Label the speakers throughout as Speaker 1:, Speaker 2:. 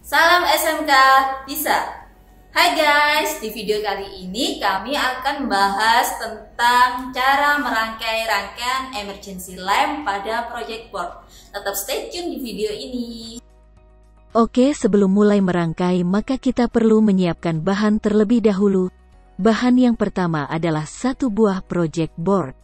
Speaker 1: Salam SMK bisa. Hai guys, di video kali ini kami akan membahas tentang cara merangkai rangkaian emergency lamp pada project board. Tetap stay tune di video ini.
Speaker 2: Oke, sebelum mulai merangkai maka kita perlu menyiapkan bahan terlebih dahulu. Bahan yang pertama adalah satu buah project board.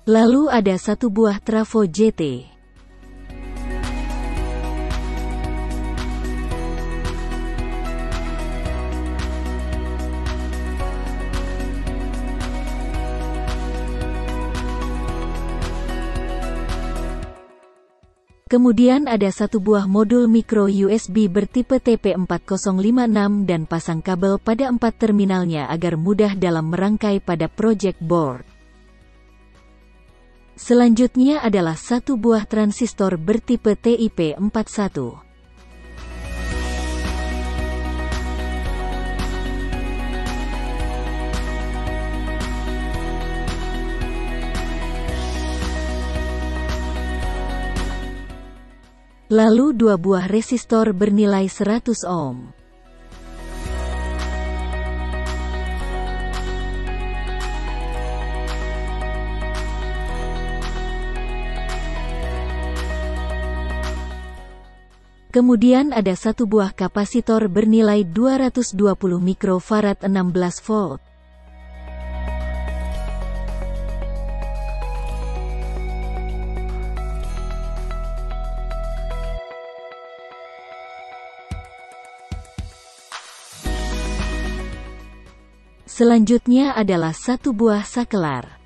Speaker 2: Lalu ada satu buah trafo JT. Kemudian ada satu buah modul micro USB bertipe TP4056 dan pasang kabel pada 4 terminalnya agar mudah dalam merangkai pada project board. Selanjutnya adalah satu buah transistor bertipe TIP41. Lalu dua buah resistor bernilai 100 ohm. Kemudian ada satu buah kapasitor bernilai 220 mikrofarad 16 volt. Selanjutnya adalah satu buah sakelar.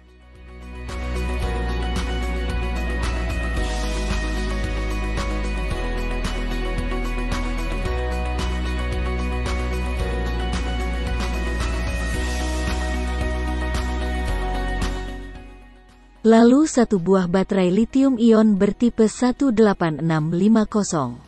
Speaker 2: Lalu satu buah baterai lithium-ion bertipe 18650.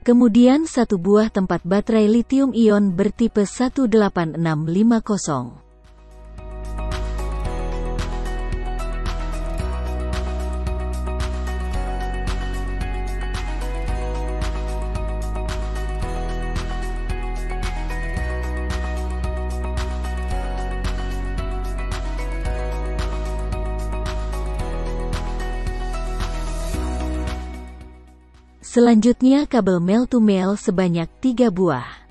Speaker 2: Kemudian satu buah tempat baterai lithium-ion bertipe 18650. Selanjutnya kabel male-to-male sebanyak 3 buah.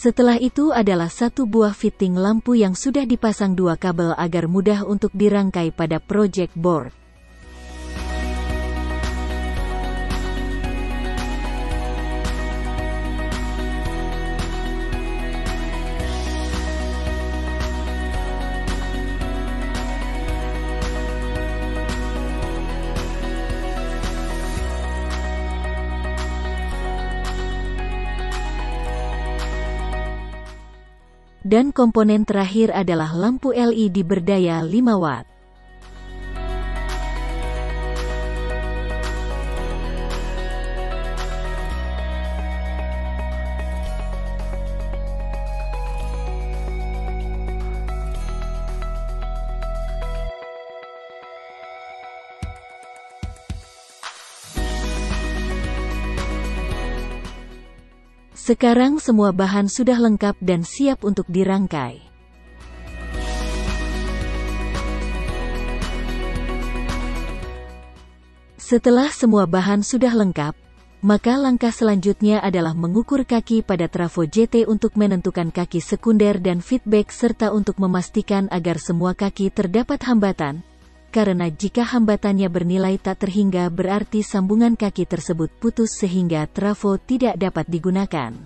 Speaker 2: Setelah itu adalah satu buah fitting lampu yang sudah dipasang 2 kabel agar mudah untuk dirangkai pada project board. Dan komponen terakhir adalah lampu LED berdaya 5 watt. Sekarang semua bahan sudah lengkap dan siap untuk dirangkai. Setelah semua bahan sudah lengkap, Maka langkah selanjutnya adalah mengukur kaki pada trafo JT untuk menentukan kaki sekunder dan feedback serta untuk memastikan agar semua kaki terdapat hambatan. Karena jika hambatannya bernilai tak terhingga berarti sambungan kaki tersebut putus sehingga trafo tidak dapat digunakan.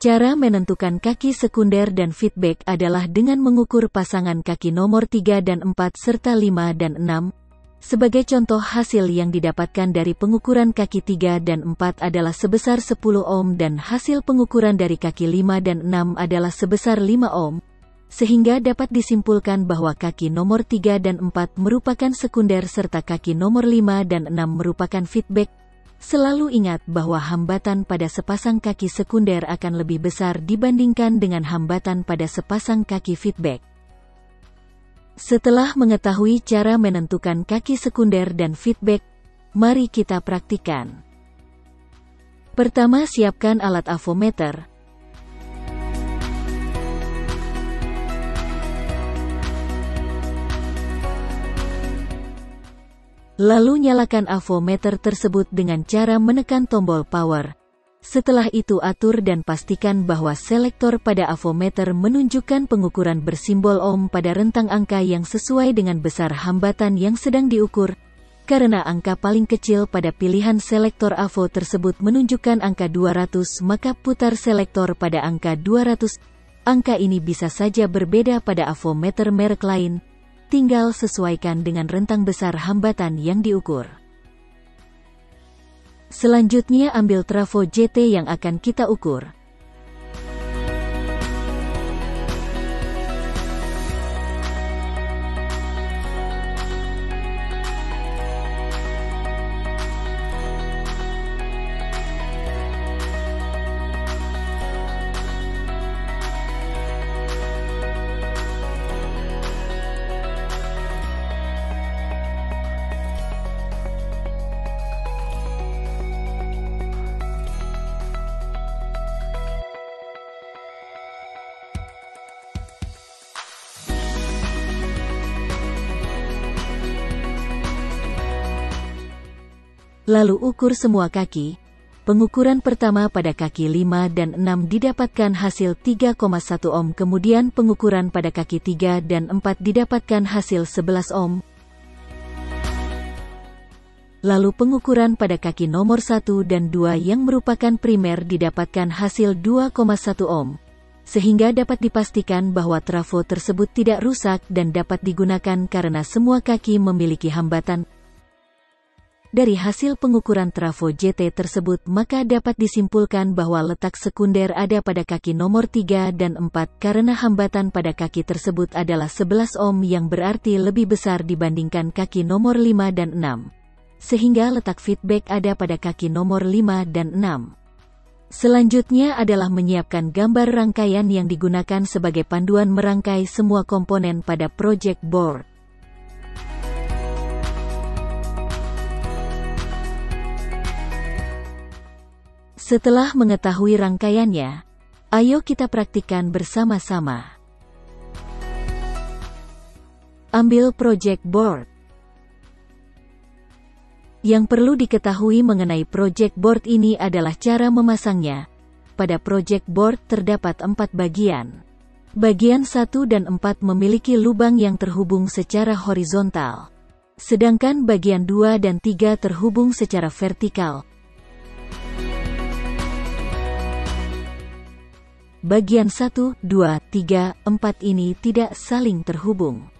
Speaker 2: Cara menentukan kaki sekunder dan feedback adalah dengan mengukur pasangan kaki nomor 3 dan 4 serta 5 dan 6. Sebagai contoh, hasil yang didapatkan dari pengukuran kaki 3 dan 4 adalah sebesar 10 ohm dan hasil pengukuran dari kaki 5 dan 6 adalah sebesar 5 ohm. Sehingga dapat disimpulkan bahwa kaki nomor 3 dan 4 merupakan sekunder serta kaki nomor 5 dan 6 merupakan feedback. Selalu ingat bahwa hambatan pada sepasang kaki sekunder akan lebih besar dibandingkan dengan hambatan pada sepasang kaki feedback. Setelah mengetahui cara menentukan kaki sekunder dan feedback, mari kita praktikkan. Pertama, siapkan alat avometer. Lalu nyalakan avometer tersebut dengan cara menekan tombol power. Setelah itu atur dan pastikan bahwa selektor pada avometer menunjukkan pengukuran bersimbol ohm pada rentang angka yang sesuai dengan besar hambatan yang sedang diukur. Karena angka paling kecil pada pilihan selektor avo tersebut menunjukkan angka 200, maka putar selektor pada angka 200. Angka ini bisa saja berbeda pada avometer merek lain. Tinggal sesuaikan dengan rentang besar hambatan yang diukur. Selanjutnya ambil trafo JT yang akan kita ukur. Lalu ukur semua kaki. Pengukuran pertama pada kaki 5 dan 6 didapatkan hasil 3,1 ohm, kemudian pengukuran pada kaki 3 dan 4 didapatkan hasil 11 ohm. Lalu pengukuran pada kaki nomor 1 dan 2 yang merupakan primer didapatkan hasil 2,1 ohm. Sehingga dapat dipastikan bahwa trafo tersebut tidak rusak dan dapat digunakan karena semua kaki memiliki hambatan. Dari hasil pengukuran trafo JT tersebut maka dapat disimpulkan bahwa letak sekunder ada pada kaki nomor 3 dan 4 karena hambatan pada kaki tersebut adalah 11 ohm yang berarti lebih besar dibandingkan kaki nomor 5 dan 6. Sehingga letak feedback ada pada kaki nomor 5 dan 6. Selanjutnya adalah menyiapkan gambar rangkaian yang digunakan sebagai panduan merangkai semua komponen pada project board. Setelah mengetahui rangkaiannya, ayo kita praktikkan bersama-sama. Ambil project board. Yang perlu diketahui mengenai project board ini adalah cara memasangnya. Pada project board terdapat 4 bagian. Bagian 1 dan 4 memiliki lubang yang terhubung secara horizontal. Sedangkan bagian 2 dan 3 terhubung secara vertikal. Bagian 1, 2, 3, 4 ini tidak saling terhubung.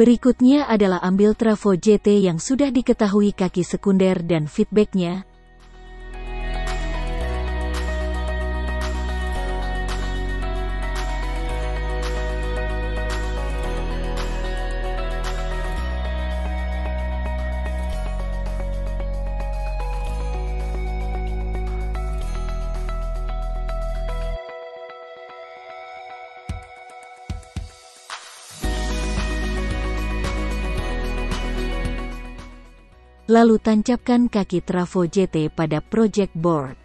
Speaker 2: Berikutnya adalah ambil trafo JT yang sudah diketahui kaki sekunder dan feedbacknya. Lalu tancapkan kaki trafo JT pada project board.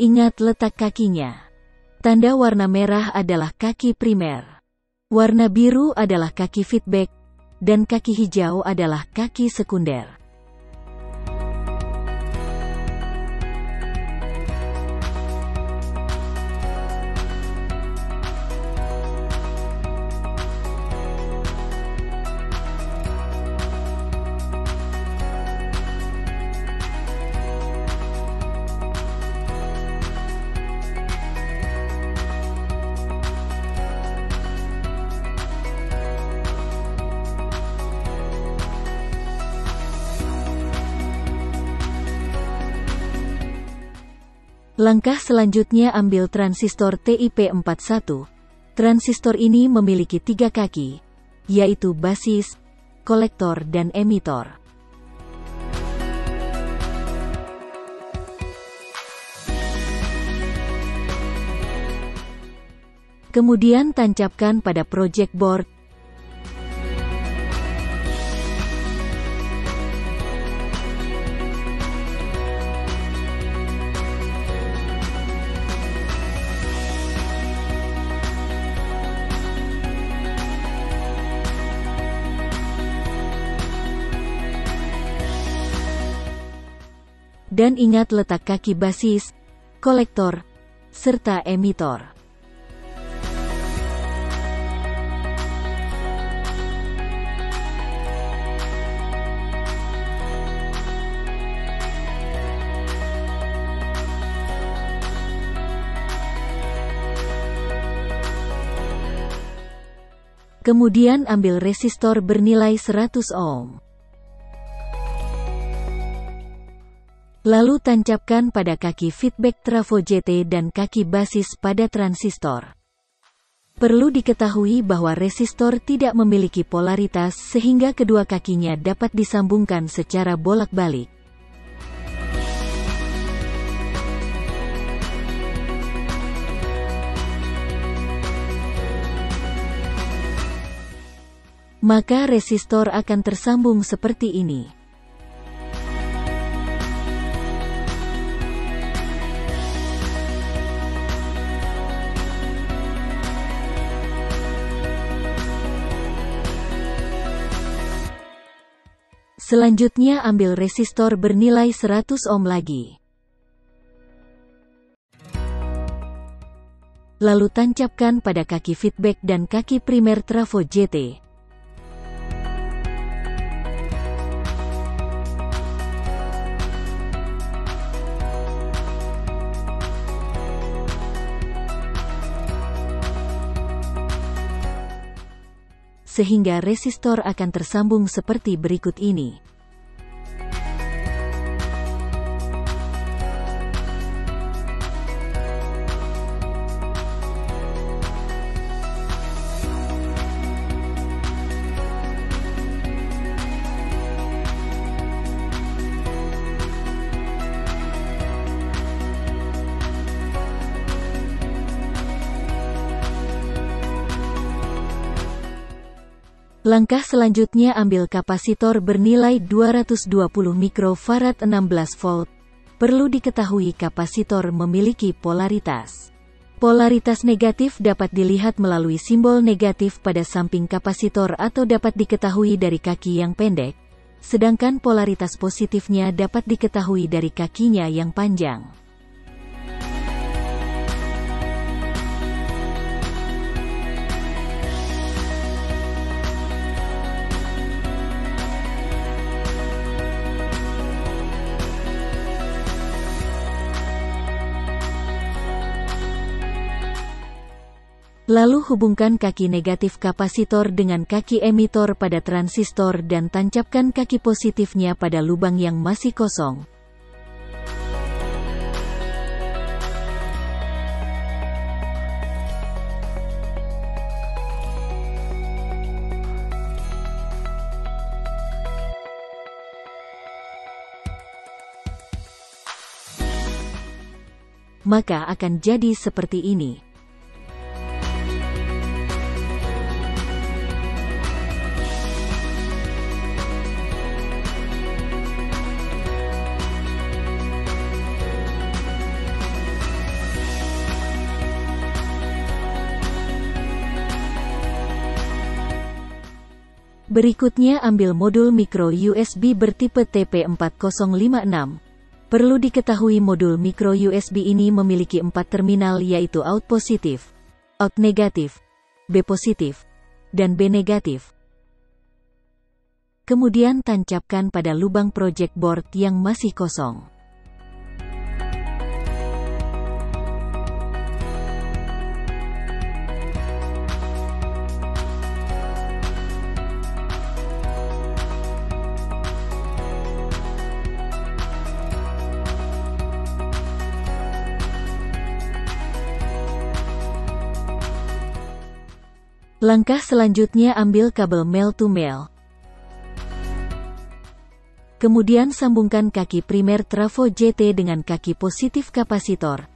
Speaker 2: Ingat letak kakinya. Tanda warna merah adalah kaki primer. Warna biru adalah kaki feedback, dan kaki hijau adalah kaki sekunder. Langkah selanjutnya ambil transistor TIP41. Transistor ini memiliki 3 kaki, yaitu basis, kolektor dan emitor. Kemudian tancapkan pada project board. Dan ingat letak kaki basis, kolektor, serta emitor. Kemudian ambil resistor bernilai 100 ohm. Lalu tancapkan pada kaki feedback trafo JT dan kaki basis pada transistor. Perlu diketahui bahwa resistor tidak memiliki polaritas sehingga kedua kakinya dapat disambungkan secara bolak-balik. Maka resistor akan tersambung seperti ini. Selanjutnya ambil resistor bernilai 100 ohm lagi. Lalu tancapkan pada kaki feedback dan kaki primer trafo JT. Sehingga resistor akan tersambung seperti berikut ini. Langkah selanjutnya ambil kapasitor bernilai 220 mikrofarad 16 volt. Perlu diketahui kapasitor memiliki polaritas. Polaritas negatif dapat dilihat melalui simbol negatif pada samping kapasitor atau dapat diketahui dari kaki yang pendek, sedangkan polaritas positifnya dapat diketahui dari kakinya yang panjang. Lalu hubungkan kaki negatif kapasitor dengan kaki emitor pada transistor dan tancapkan kaki positifnya pada lubang yang masih kosong. maka akan jadi seperti ini. Berikutnya ambil modul micro USB bertipe TP4056. Perlu diketahui modul micro USB ini memiliki 4 terminal yaitu out positif, out negatif, B positif, dan B negatif. Kemudian tancapkan pada lubang project board yang masih kosong. Langkah selanjutnya ambil kabel male to male. Kemudian sambungkan kaki primer trafo JT dengan kaki positif kapasitor.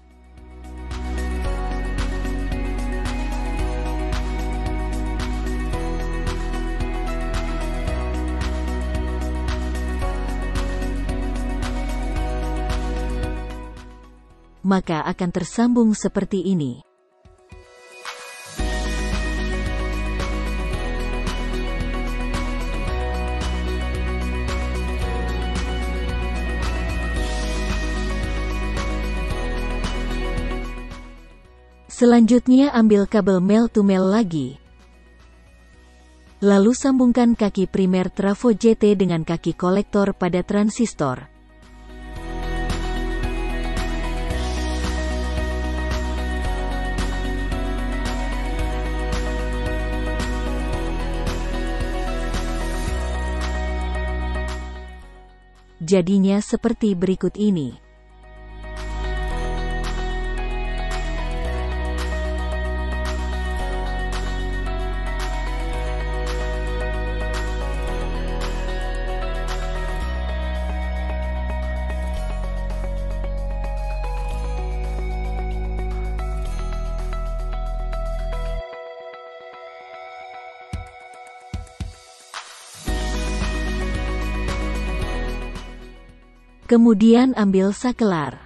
Speaker 2: Maka akan tersambung seperti ini. Selanjutnya ambil kabel male to male lagi. Lalu sambungkan kaki primer trafo JT dengan kaki kolektor pada transistor. Jadinya seperti berikut ini. Kemudian ambil sakelar.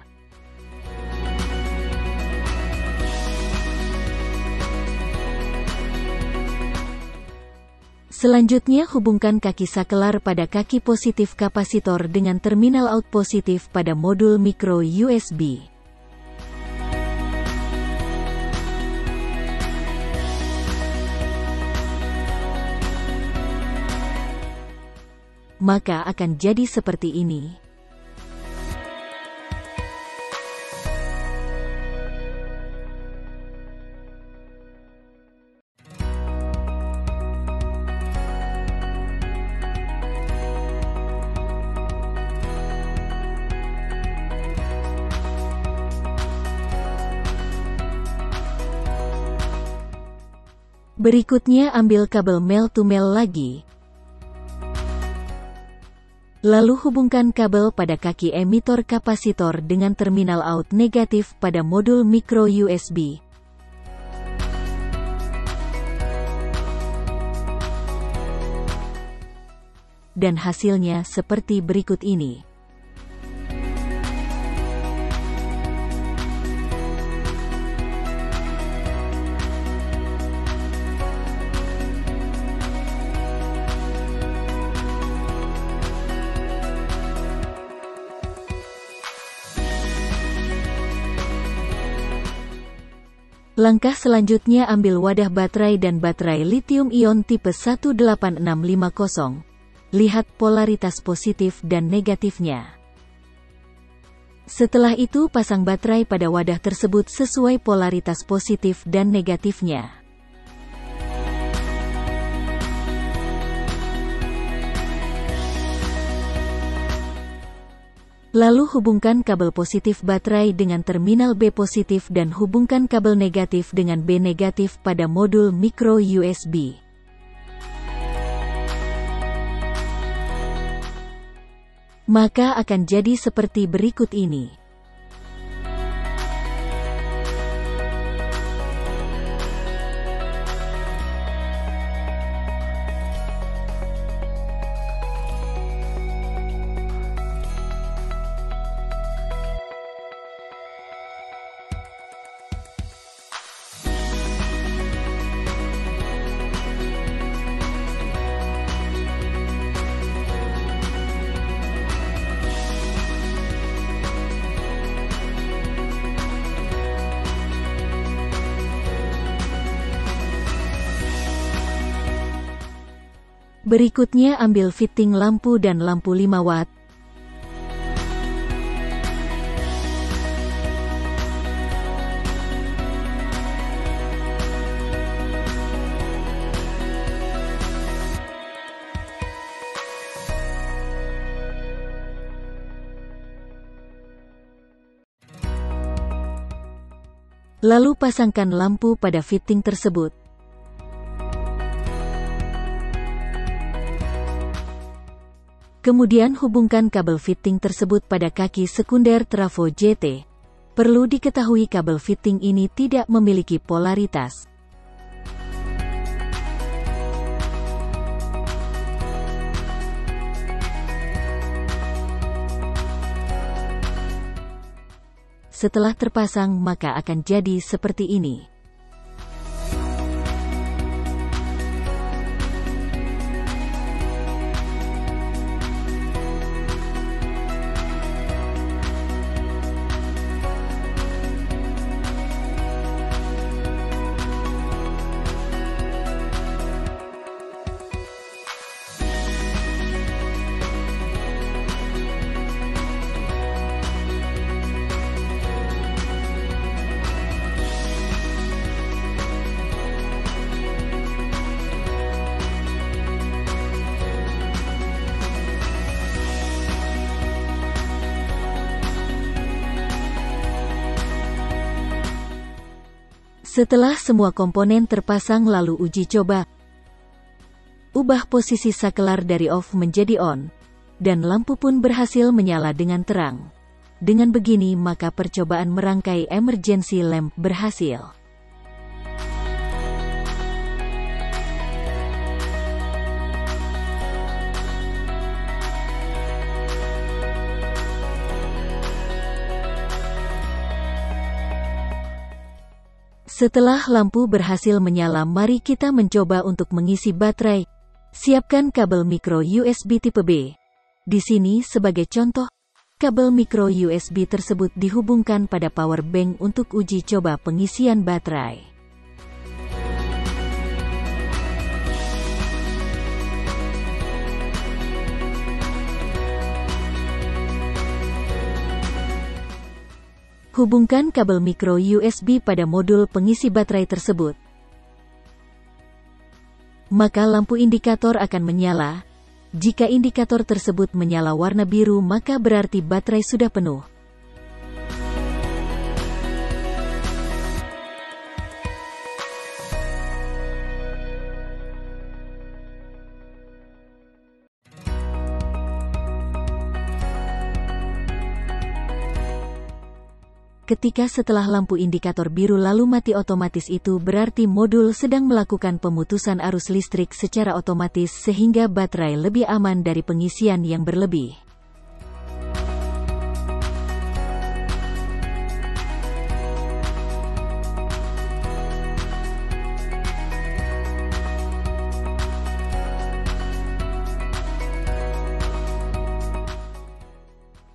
Speaker 2: Selanjutnya hubungkan kaki sakelar pada kaki positif kapasitor dengan terminal out positif pada modul micro USB. Maka akan jadi seperti ini. Berikutnya ambil kabel male to male lagi. Lalu hubungkan kabel pada kaki emitor kapasitor dengan terminal out negatif pada modul micro USB. Dan hasilnya seperti berikut ini. Langkah selanjutnya ambil wadah baterai dan baterai lithium-ion tipe 18650. Lihat polaritas positif dan negatifnya. Setelah itu pasang baterai pada wadah tersebut sesuai polaritas positif dan negatifnya. Lalu hubungkan kabel positif baterai dengan terminal B positif dan hubungkan kabel negatif dengan B negatif pada modul micro USB. Maka akan jadi seperti berikut ini. Berikutnya ambil fitting lampu dan lampu 5 watt. Lalu pasangkan lampu pada fitting tersebut. Kemudian hubungkan kabel fitting tersebut pada kaki sekunder trafo JT. Perlu diketahui kabel fitting ini tidak memiliki polaritas. Setelah terpasang maka akan jadi seperti ini. Setelah semua komponen terpasang lalu uji coba. Ubah posisi saklar dari off menjadi on. Dan lampu pun berhasil menyala dengan terang. Dengan begini maka percobaan merangkai emergency lamp berhasil. Setelah lampu berhasil menyala, mari kita mencoba untuk mengisi baterai. Siapkan kabel micro USB tipe B. Di sini sebagai contoh, kabel micro USB tersebut dihubungkan pada power bank untuk uji coba pengisian baterai. Hubungkan kabel micro USB pada modul pengisi baterai tersebut. Maka lampu indikator akan menyala. Jika indikator tersebut menyala warna biru maka berarti baterai sudah penuh. Ketika setelah lampu indikator biru lalu mati otomatis, itu berarti modul sedang melakukan pemutusan arus listrik secara otomatis sehingga baterai lebih aman dari pengisian yang berlebih.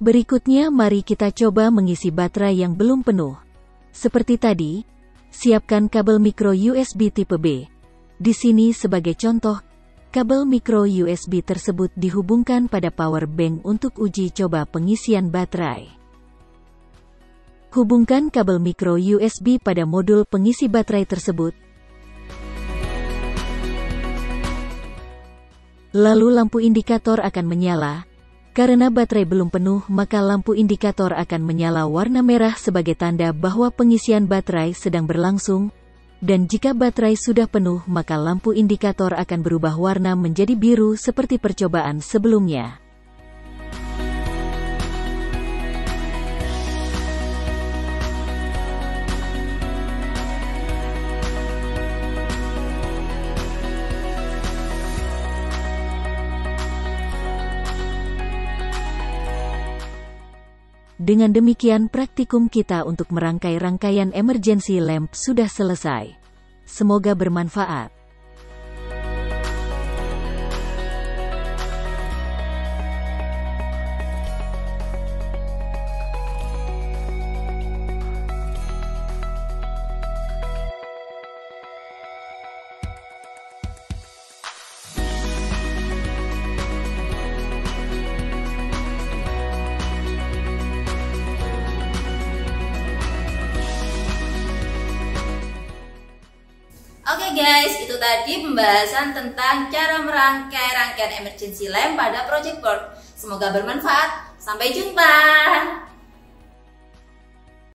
Speaker 2: Berikutnya mari kita coba mengisi baterai yang belum penuh. Seperti tadi, siapkan kabel micro USB tipe B. Di sini sebagai contoh, kabel micro USB tersebut dihubungkan pada power bank untuk uji coba pengisian baterai. Hubungkan kabel micro USB pada modul pengisi baterai tersebut. Lalu lampu indikator akan menyala. Karena baterai belum penuh, maka lampu indikator akan menyala warna merah sebagai tanda bahwa pengisian baterai sedang berlangsung. Dan jika baterai sudah penuh, maka lampu indikator akan berubah warna menjadi biru seperti percobaan sebelumnya. Dengan demikian praktikum kita untuk merangkai rangkaian emergency lamp sudah selesai. Semoga bermanfaat.
Speaker 1: Oke guys, itu tadi pembahasan tentang cara merangkai rangkaian emergency lamp pada project board. Semoga bermanfaat. Sampai jumpa.